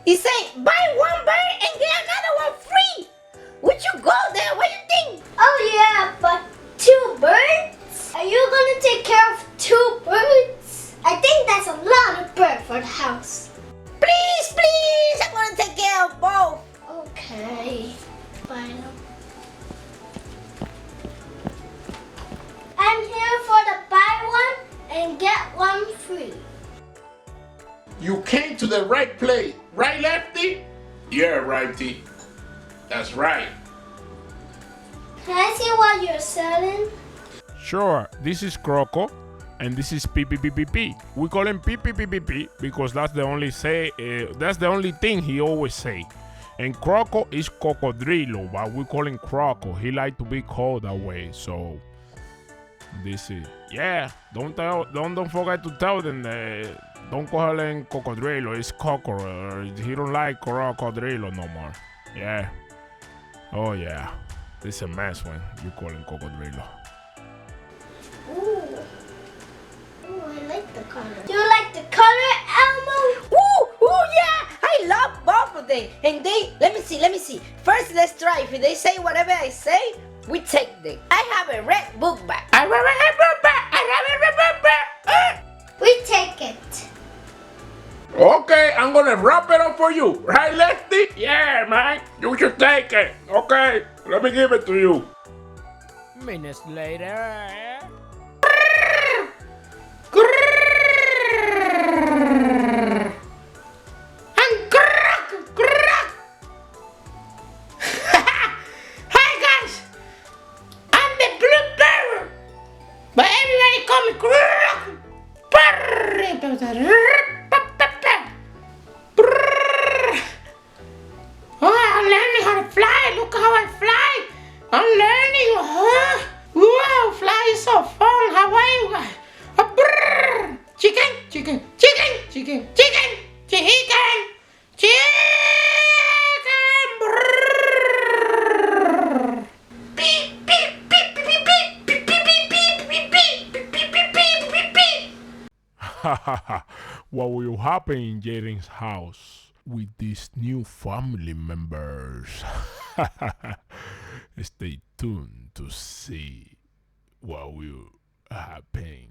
He say buy one bird and get another one free. Would you go there? What do you think? Oh yeah, but 2 birds? Are you gonna take care of 2 birds? I think that's a lot of birds for the house. Please, I'm gonna take care of both. Okay, fine. I'm here for the buy one and get one free. You came to the right place, right, Lefty? Yeah, Righty. That's right. Can I see what you're selling? Sure, this is Croco, and this is pipipipipi. We call him pipipipipi because that's the only thing he always say. And Croco is cocodrilo, but we call him Croco. He like to be called that way, so this is Don't forget to tell them. Don't call him cocodrilo. It's coco. He don't like crocodrilo no more. Yeah. Oh yeah. It's a mess when you call him cocodrilo. Ooh, I like the color. Do you like the color, Elmo? Ooh, yeah. I love both of them. And let me see. First, let's try. If they say whatever I say, we take them. I have a red book bag. We take it. Okay, I'm gonna wrap it up for you. Right, Lefty? Yeah, man. You should take it. Okay, let me give it to you. Minutes later. Hi guys, I'm the blue bird, but everybody call me Croco. Oh, I'm learning how to fly. Look how I fly. I'm learning. Wow, fly is so fun. How are you guys? Chicken, chicken, chicken, chicken, chicken, chicken, chicken. Beep, beep, beep, beep, beep, beep, beep, beep, beep, beep, beep, beep, beep, beep. What will happen in Jayden's house with these new family members? Stay tuned to see what will happen.